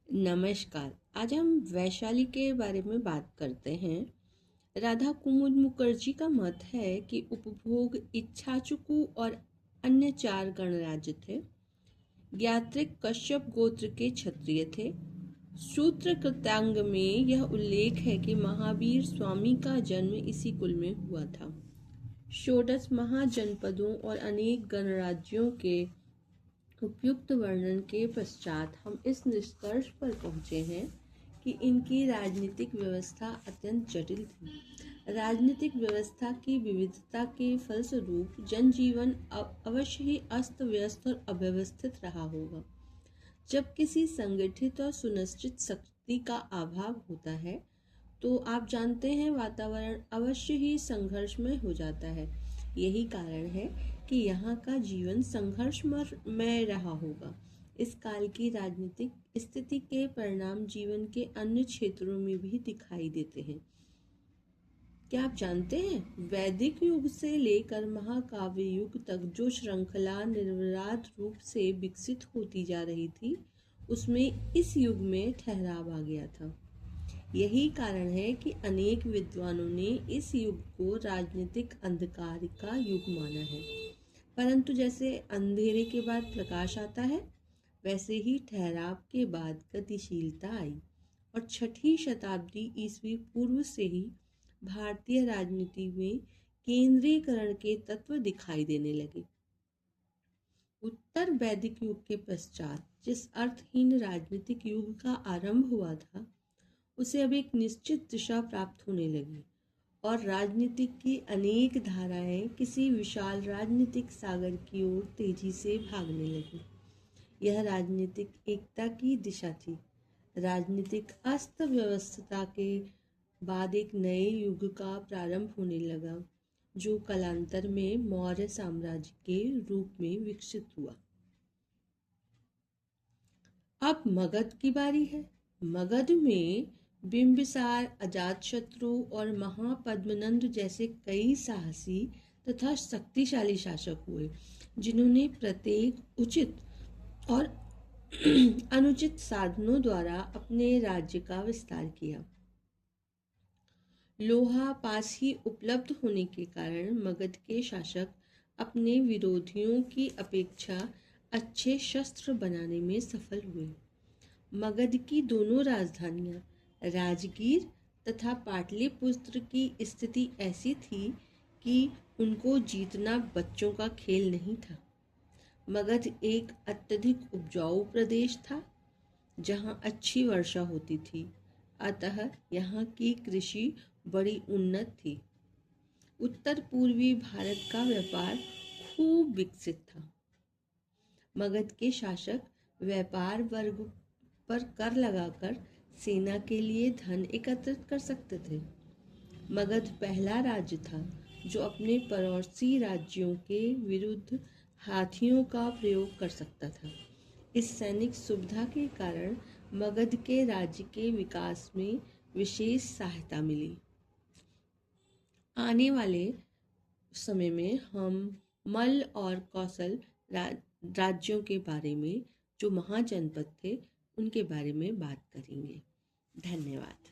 नमस्कार। आज हम वैशाली के बारे में बात करते हैं। राधा कुमुद मुखर्जी का मत है कि उपभोग इच्छाचुकु और अन्य 4 गणराज्य थे। ज्ञात्रिक कश्यप गोत्र के क्षत्रिय थे। सूत्र कृतांग में यह उल्लेख है कि महावीर स्वामी का जन्म इसी कुल में हुआ था। षोडश महाजनपदों और अनेक गणराज्यों के उपयुक्त वर्णन के पश्चात हम इस निष्कर्ष पर पहुँचे हैं कि इनकी राजनीतिक व्यवस्था अत्यंत जटिल थी। राजनीतिक व्यवस्था की विविधता के फलस्वरूप जनजीवन अवश्य ही अस्त व्यस्त और अव्यवस्थित रहा होगा। जब किसी संगठित और सुनिश्चित शक्ति का अभाव होता है तो आप जानते हैं वातावरण अवश्य ही संघर्षमय हो जाता है। यही कारण है कि यहाँ का जीवन संघर्षमय रहा होगा। इस काल की राजनीतिक स्थिति के परिणाम जीवन के अन्य क्षेत्रों में भी दिखाई देते हैं। क्या आप जानते हैं, वैदिक युग से लेकर महाकाव्य युग तक जो श्रृंखला निर्विवाद रूप से विकसित होती जा रही थी, उसमें इस युग में ठहराव आ गया था। यही कारण है कि अनेक विद्वानों ने इस युग को राजनीतिक अंधकार का युग माना है। परंतु जैसे अंधेरे के बाद प्रकाश आता है, वैसे ही ठहराव के बाद गतिशीलता आई और 6वीं शताब्दी ईस्वी पूर्व से ही भारतीय राजनीति में केंद्रीकरण के तत्व दिखाई देने लगे। उत्तर वैदिक युग के पश्चात जिस अर्थहीन राजनीतिक युग का आरंभ हुआ था, उसे अब एक निश्चित दिशा प्राप्त होने लगी और राजनीति की अनेक धाराएं किसी विशाल राजनीतिक सागर की ओर तेजी से भागने लगी। यह राजनीतिक एकता की दिशा थी। राजनीतिक अस्त व्यवस्था के बाद एक नए युग का प्रारंभ होने लगा, जो कालांतर में मौर्य साम्राज्य के रूप में विकसित हुआ। अब मगध की बारी है। मगध में बिंबिसार, अजातशत्रु और महापद्मनंद जैसे कई साहसी तथा शक्तिशाली शासक हुए, जिन्होंने प्रत्येक उचित और अनुचित साधनों द्वारा अपने राज्य का विस्तार किया। लोहा पास ही उपलब्ध होने के कारण मगध के शासक अपने विरोधियों की अपेक्षा अच्छे शस्त्र बनाने में सफल हुए। मगध की दोनों राजधानियां राजगीर तथा पाटलिपुत्र की स्थिति ऐसी थी कि उनको जीतना बच्चों का खेल नहीं था। मगध एक अत्यधिक उपजाऊ प्रदेश था, जहां अच्छी वर्षा होती थी, अतः यहाँ की कृषि बड़ी उन्नत थी। उत्तर पूर्वी भारत का व्यापार खूब विकसित था। मगध के शासक व्यापार वर्ग पर कर लगाकर सेना के लिए धन एकत्रित कर सकते थे। मगध पहला राज्य था जो अपने पड़ोसी राज्यों के विरुद्ध हाथियों का प्रयोग कर सकता था। इस सैनिक सुविधा के कारण मगध के राज्य के विकास में विशेष सहायता मिली। आने वाले समय में हम मल्ल और कौशल राज्यों के बारे में, जो महाजनपद थे, उनके बारे में बात करेंगे। धन्यवाद।